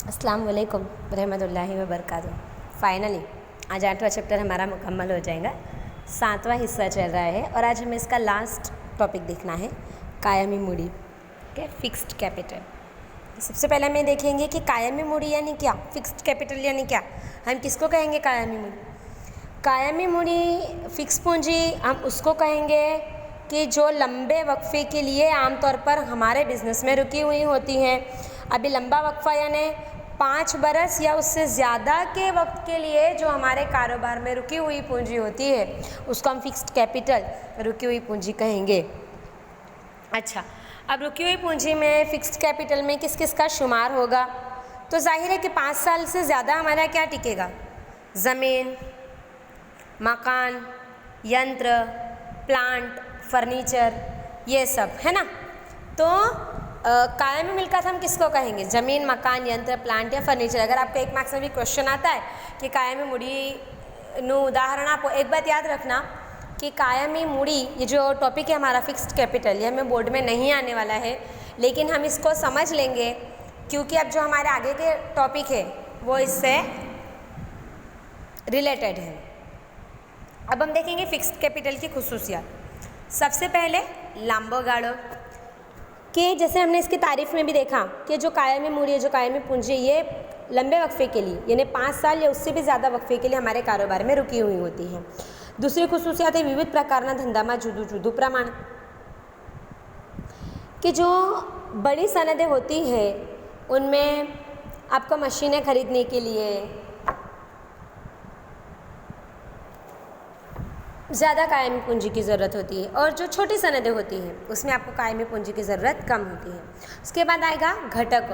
अस्सलाम वालेकुम रहमतुल्लाहि व बरकातुहू। फाइनली आज 8वां चैप्टर हमारा मुकम्मल हो जाएगा। 7वां हिस्सा चल रहा है और आज हमें इसका लास्ट टॉपिक देखना है, कायमी मूड़ी के फिक्स्ड कैपिटल। सबसे पहले हमें देखेंगे कि कायमी मूड़ी यानी क्या, फिक्स्ड कैपिटल यानी क्या, हम किसको कहेंगे कायमी मूड़ी। कायमी मूड़ी फिक्स पूंजी हम उसको कहेंगे कि जो लंबे वक्फे के लिए आमतौर पर हमारे बिज़नेस में रुकी हुई होती हैं। अभी लंबा वक्फा यानी 5 बरस या उससे ज़्यादा के वक्त के लिए जो हमारे कारोबार में रुकी हुई पूंजी होती है उसको हम फिक्स्ड कैपिटल, रुकी हुई पूंजी कहेंगे। अच्छा, अब रुकी हुई पूंजी में फिक्स्ड कैपिटल में किस किस का शुमार होगा, तो जाहिर है कि 5 साल से ज़्यादा हमारा क्या टिकेगा, ज़मीन, मकान, यंत्र, प्लांट, फर्नीचर, ये सब है ना। तो कायमी मिल्कत हम किसको कहेंगे, ज़मीन, मकान, यंत्र, प्लांट या फर्नीचर। अगर आपको 1 मार्क्स में भी क्वेश्चन आता है कि कायमी मूड़ी नु उदाहरण, आप एक बात याद रखना कि कायमी मूड़ी ये जो टॉपिक है हमारा फिक्स्ड कैपिटल, ये हमें बोर्ड में नहीं आने वाला है, लेकिन हम इसको समझ लेंगे क्योंकि अब जो हमारे आगे के टॉपिक है वो इससे रिलेटेड है। अब हम देखेंगे फिक्स्ड कैपिटल की खुसूसियात। सबसे पहले लंबो गाड़ो, कि जैसे हमने इसकी तारीफ में भी देखा कि जो कायमी मूड़ी है, जो कायमी पूंजी, ये लंबे वक्फे के लिए यानी 5 साल या उससे भी ज़्यादा वक्फे के लिए हमारे कारोबार में रुकी हुई होती है। दूसरी खुसूसियात है विविध प्रकारना धंधा जुदू जुदू प्रमाण, कि जो बड़ी सनदें होती है उनमें आपको मशीनें खरीदने के लिए ज़्यादा कायमी पूंजी की ज़रूरत होती है और जो छोटी सनदें होती हैं उसमें आपको कायमी पूंजी की ज़रूरत कम होती है। उसके बाद आएगा घटक,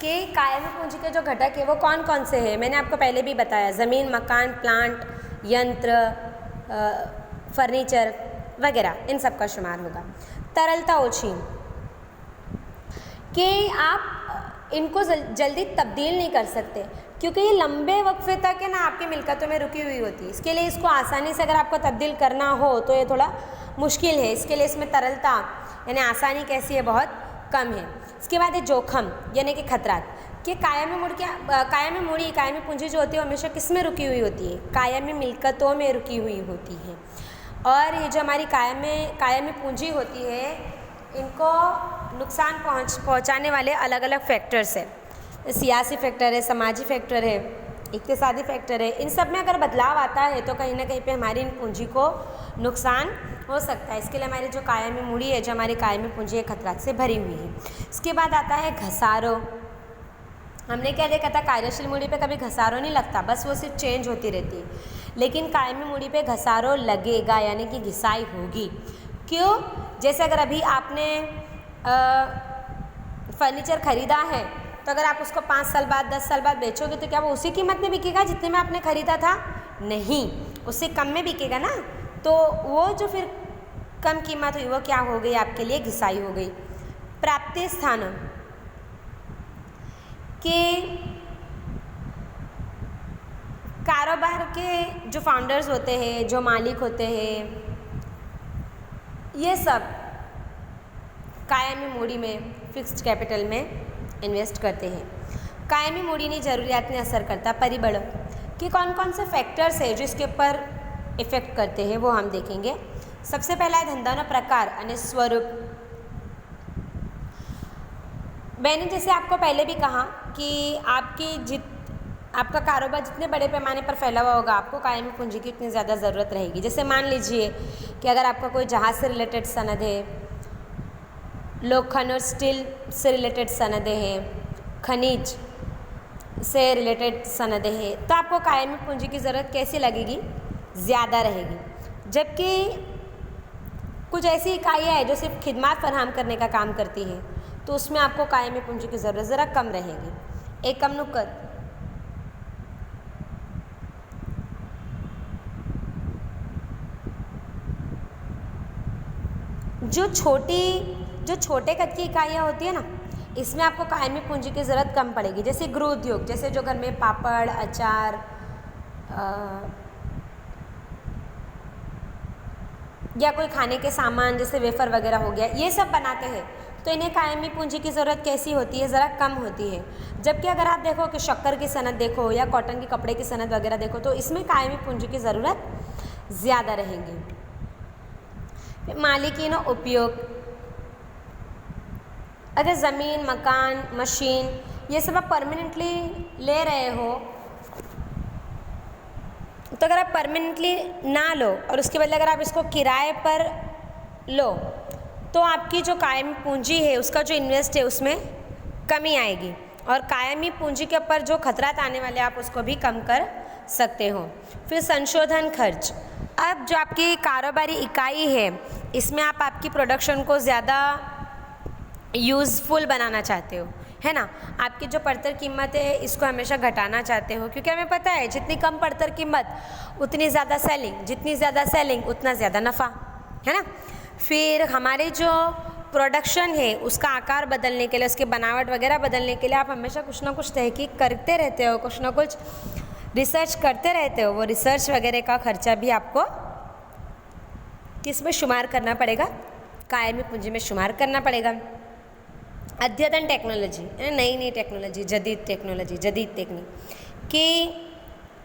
कि कायमी पूंजी के जो घटक है वो कौन कौन से हैं। मैंने आपको पहले भी बताया, ज़मीन, मकान, प्लांट, यंत्र, फर्नीचर वगैरह, इन सब का शुमार होगा। तरलता ओछी, कि आप इनको जल्दी तब्दील नहीं कर सकते क्योंकि ये लंबे वक्फे तक है ना आपकी मिल्कतों में रुकी हुई होती है। इसके लिए इसको आसानी से अगर आपको तब्दील करना हो तो ये थोड़ा मुश्किल है। इसके लिए इसमें तरलता यानी आसानी कैसी है, बहुत कम है। इसके बाद है जोखम यानी कि खतरा, कि कायमी पूंजी जो होती है हमेशा किस में रुकी हुई होती है, कायमी मिल्कतों में रुकी हुई होती है। और ये जो हमारी कायमी पूंजी होती है इनको नुकसान पहुँचाने वाले अलग अलग फैक्टर्स है। सियासी फैक्टर है, समाजी फैक्टर है, इक़्तिसादी फैक्टर है। इन सब में अगर बदलाव आता है तो कहीं ना कहीं पे हमारी इन पूंजी को नुकसान हो सकता है। इसके लिए हमारी जो कायमी मूड़ी है, जो हमारी कायमी पूंजी है, खतरात से भरी हुई है। इसके बाद आता है घसारो। हमने क्या देखा था, कार्यशील मूड़ी पे कभी घसारो नहीं लगता, बस वो सिर्फ चेंज होती रहती है। लेकिन कायमी मूड़ी पे घसारो लगेगा यानी कि घिसाई होगी। क्यों? जैसे अगर अभी आपने फर्नीचर ख़रीदा है तो अगर आप उसको 5 साल बाद, 10 साल बाद बेचोगे तो क्या वो उसी कीमत में बिकेगा जितने में आपने ख़रीदा था? नहीं, उससे कम में बिकेगा ना। तो वो जो फिर कम कीमत हुई वो क्या हो गई, आपके लिए घिसाई हो गई। प्राप्ति स्थान, कि कारोबार के जो फाउंडर्स होते हैं, जो मालिक होते हैं, ये सब कायमी मूड़ी में, फिक्स्ड कैपिटल में इन्वेस्ट करते हैं। कायमी मूड़ी ने ज़रूरियात में असर करता परिबल, कि कौन कौन से फैक्टर्स है जो इसके ऊपर इफ़ेक्ट करते हैं वो हम देखेंगे। सबसे पहला है धंधानो प्रकार और स्वरूप। मैंने जैसे आपको पहले भी कहा कि आपका कारोबार जितने बड़े पैमाने पर फैला हुआ होगा आपको कायमी पूंजी की उतनी ज़्यादा ज़रूरत रहेगी। जैसे मान लीजिए कि अगर आपका कोई जहाज़ से रिलेटेड सनद है, लोखंड और स्टील से रिलेटेड सनदें हैं, खनिज से रिलेटेड सनदें हैं, तो आपको कायमी पूंजी की ज़रूरत कैसी लगेगी, ज़्यादा रहेगी। जबकि कुछ ऐसी इकाइयाँ हैं जो सिर्फ खिदमत फराहम करने का काम करती हैं तो उसमें आपको कायमी पूंजी की ज़रूरत ज़रा कम रहेगी। एक कम नुकत, जो छोटे कद की इकाइयाँ होती है ना, इसमें आपको कायमी पूंजी की ज़रूरत कम पड़ेगी। जैसे गृह उद्योग, जैसे जो घर में पापड़, अचार या कोई खाने के सामान जैसे वेफर वगैरह हो गया, ये सब बनाते हैं तो इन्हें कायमी पूंजी की ज़रूरत कैसी होती है, ज़रा कम होती है। जबकि अगर आप देखो कि शक्कर की सनत देखो या कॉटन के कपड़े की सनत वगैरह देखो तो इसमें कायमी पूंजी की ज़रूरत ज़्यादा रहेगी। मालिकीन और उपयोग, अगर ज़मीन, मकान, मशीन ये सब आप परमानेंटली ले रहे हो तो अगर आप परमानेंटली ना लो और उसके बदले अगर आप इसको किराए पर लो तो आपकी जो कायमी पूंजी है उसका जो इन्वेस्ट है उसमें कमी आएगी और कायमी पूंजी के ऊपर जो खतरात आने वाले आप उसको भी कम कर सकते हो। फिर संशोधन खर्च, अब जो आपकी कारोबारी इकाई है इसमें आप आपकी प्रोडक्शन को ज़्यादा यूज़फुल बनाना चाहते हो, है ना। आपकी जो पड़तर कीमत है इसको हमेशा घटाना चाहते हो क्योंकि हमें पता है जितनी कम पड़तर कीमत उतनी ज़्यादा सेलिंग, जितनी ज़्यादा सेलिंग उतना ज़्यादा नफ़ा, है ना। फिर हमारे जो प्रोडक्शन है उसका आकार बदलने के लिए, उसकी बनावट वगैरह बदलने के लिए आप हमेशा कुछ ना कुछ तहकीक करते रहते हो, कुछ ना कुछ रिसर्च करते रहते हो। वो रिसर्च वगैरह का खर्चा भी आपको किस में शुमार करना पड़ेगा, कायमी पूंजी में शुमार करना पड़ेगा। अद्यतन टेक्नोलॉजी, नई नई टेक्नोलॉजी, जदीद टेक्नोलॉजी, जदीद टेक्निक कि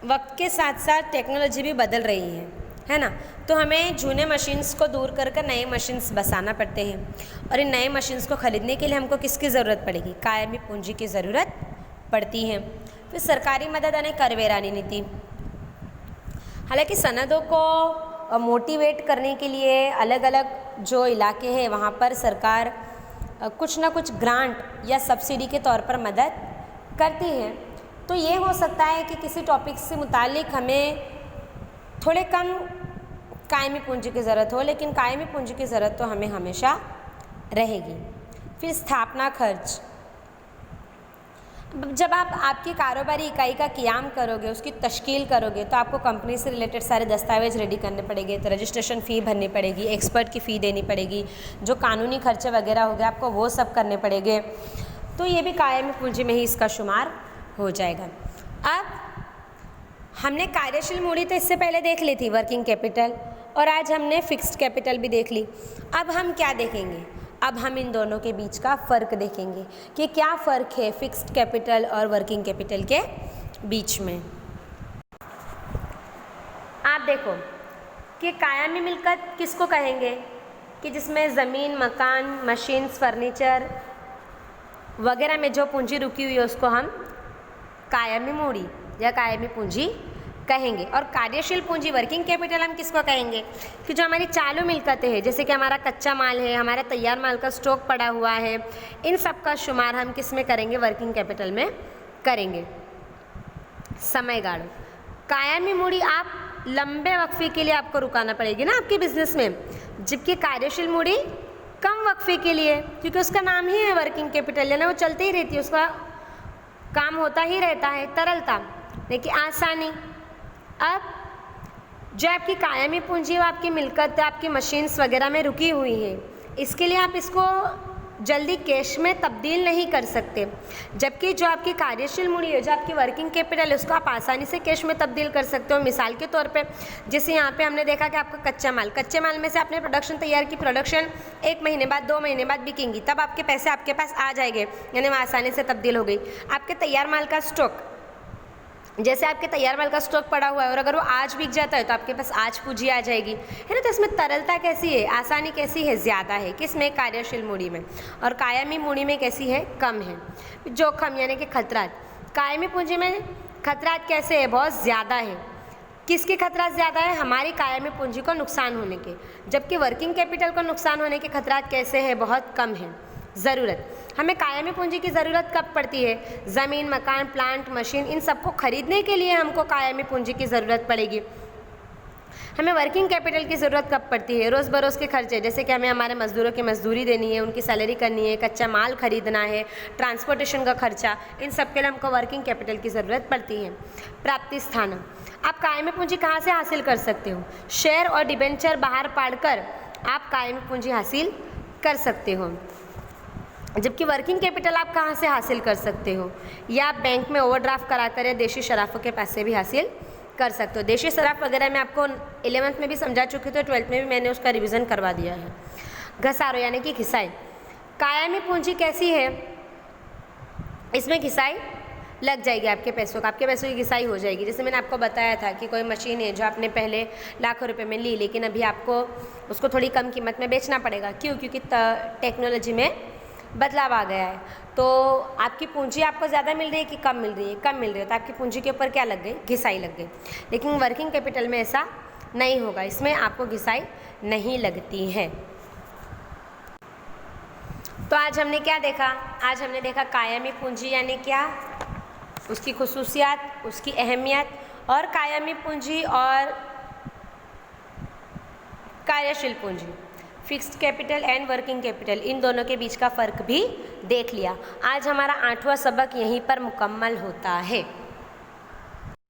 वक्त के साथ साथ टेक्नोलॉजी भी बदल रही है ना। तो हमें जूने मशीन्स को दूर कर कर नए मशीन्स बसाना पड़ते हैं और इन नए मशीन्स को ख़रीदने के लिए हमको किसकी ज़रूरत पड़ेगी, कायमी पूंजी की ज़रूरत पड़ती है। फिर सरकारी मदद यानी करवेरानी नीति, हालांकि सनदों को मोटिवेट करने के लिए अलग अलग जो इलाके हैं वहाँ पर सरकार कुछ ना कुछ ग्रांट या सब्सिडी के तौर पर मदद करती है। तो ये हो सकता है कि किसी टॉपिक से मुतालिक हमें थोड़े कम कायमी पूंजी की ज़रूरत हो, लेकिन कायमी पूंजी की ज़रूरत तो हमें हमेशा रहेगी। फिर स्थापना खर्च, जब आप आपकी कारोबारी इकाई का क़याम करोगे, उसकी तश्कील करोगे तो आपको कंपनी से रिलेटेड सारे दस्तावेज रेडी करने पड़ेंगे, तो रजिस्ट्रेशन फ़ी भरनी पड़ेगी, एक्सपर्ट की फ़ी देनी पड़ेगी, जो कानूनी खर्चे वगैरह हो गए आपको वो सब करने पड़ेंगे। तो ये भी कायमी पूंजी में ही इसका शुमार हो जाएगा। अब हमने कार्यशील मूड़ी तो इससे पहले देख ली थी, वर्किंग कैपिटल, और आज हमने फिक्स्ड कैपिटल भी देख ली। अब हम क्या देखेंगे, अब हम इन दोनों के बीच का फ़र्क देखेंगे कि क्या फ़र्क है फिक्स्ड कैपिटल और वर्किंग कैपिटल के बीच में। आप देखो कि कायमी मिल्कत किसको कहेंगे कि जिसमें ज़मीन, मकान, मशीन्स, फर्नीचर वगैरह में जो पूंजी रुकी हुई है उसको हम कायमी मूड़ी या कायमी पूंजी कहेंगे। और कार्यशील पूंजी, वर्किंग कैपिटल, हम किसको कहेंगे कि जो हमारी चालू मिल्कतें हैं, जैसे कि हमारा कच्चा माल है, हमारा तैयार माल का स्टॉक पड़ा हुआ है, इन सब का शुमार हम किस में करेंगे, वर्किंग कैपिटल में करेंगे। समय गाड़ो, कायमी मूड़ी आप लंबे वक्फे के लिए आपको रुकाना पड़ेगी ना आपके बिजनेस में, जबकि कार्यशील मूड़ी कम वक्फे के लिए, क्योंकि उसका नाम ही है वर्किंग कैपिटल, यानी वो चलती ही रहती है, उसका काम होता ही रहता है, तरलता, लेकिन आसानी। अब जो आपकी कायमी पूंजी है वो आपकी मिल्कत, आपकी मशीन्स वगैरह में रुकी हुई है, इसके लिए आप इसको जल्दी कैश में तब्दील नहीं कर सकते, जबकि जो आपकी कार्यशील मूड़ी है, जो आपकी वर्किंग कैपिटल है, उसको आप आसानी से कैश में तब्दील कर सकते हो। मिसाल के तौर पे जैसे यहाँ पे हमने देखा कि आपका कच्चे माल में से आपने प्रोडक्शन तैयार की, प्रोडक्शन 1 महीने बाद, 2 महीने बाद बिकेंगी, तब आपके पैसे आपके पास आ जाएंगे, यानी वो आसानी से तब्दील हो गई। आपके तैयार माल का स्टॉक, जैसे आपके तैयार माल का स्टॉक पड़ा हुआ है और अगर वो आज बिक जाता है तो आपके पास आज पूंजी आ जाएगी, है ना। तो इसमें तरलता कैसी है, आसानी कैसी है, ज़्यादा है, किसमें, कार्यशील मूड़ी में। और कायमी मूड़ी में कैसी है, कम है। जोखम यानी कि खतरात, कायमी पूंजी में खतरात कैसे है, बहुत ज़्यादा है। किसके खतरात ज़्यादा है, हमारी कायमी पूंजी को नुकसान होने के, जबकि वर्किंग कैपिटल को नुकसान होने के खतरात कैसे है, बहुत कम है। ज़रूरत, हमें कायमी पूंजी की ज़रूरत कब पड़ती है, ज़मीन, मकान, प्लांट, मशीन, इन सबको खरीदने के लिए हमको कायमी पूंजी की ज़रूरत पड़ेगी। हमें वर्किंग कैपिटल की ज़रूरत कब पड़ती है, रोज़ बरोज़ के खर्चे, जैसे कि हमें हमारे मज़दूरों की मजदूरी देनी है, उनकी सैलरी करनी है, कच्चा माल खरीदना है, ट्रांसपोर्टेशन का खर्चा, इन सब के लिए हमको वर्किंग कैपिटल की ज़रूरत पड़ती है। प्राप्ति स्थान, आप कायमी पूंजी कहाँ से हासिल कर सकते हो, शेयर और डिबेंचर बाहर पाड़कर आप कायमी पूंजी हासिल कर सकते हो, जबकि वर्किंग कैपिटल आप कहाँ से हासिल कर सकते हो, या आप बैंक में ओवरड्राफ्ट कराकर या देशी शराफों के पैसे भी हासिल कर सकते हो। देशी शराफ वगैरह मैं आपको 11th में भी समझा चुकी थी, 12th में भी मैंने उसका रिवीजन करवा दिया है। घसारो यानी कि घिसाई, कायमी पूंजी कैसी है, इसमें घिसाई लग जाएगी आपके पैसों की घिसाई हो जाएगी। जैसे मैंने आपको बताया था कि कोई मशीन है जो आपने पहले लाखों रुपए में ली, लेकिन अभी आपको उसको थोड़ी कम कीमत में बेचना पड़ेगा। क्यों? क्योंकि टेक्नोलॉजी में बदलाव आ गया है। तो आपकी पूंजी आपको ज़्यादा मिल रही है कि कम मिल रही है? कम मिल रही है, तो आपकी पूंजी के ऊपर क्या लग गई? घिसाई लग गई। लेकिन वर्किंग कैपिटल में ऐसा नहीं होगा, इसमें आपको घिसाई नहीं लगती है। तो आज हमने क्या देखा? आज हमने देखा कायमी पूंजी यानी क्या, उसकी खुसूसियात, उसकी अहमियत, और कायमी पूंजी और कार्यशील पूंजी, fixed capital and working capital, इन दोनों के बीच का फ़र्क भी देख लिया। आज हमारा 8वां सबक यहीं पर मुकम्मल होता है।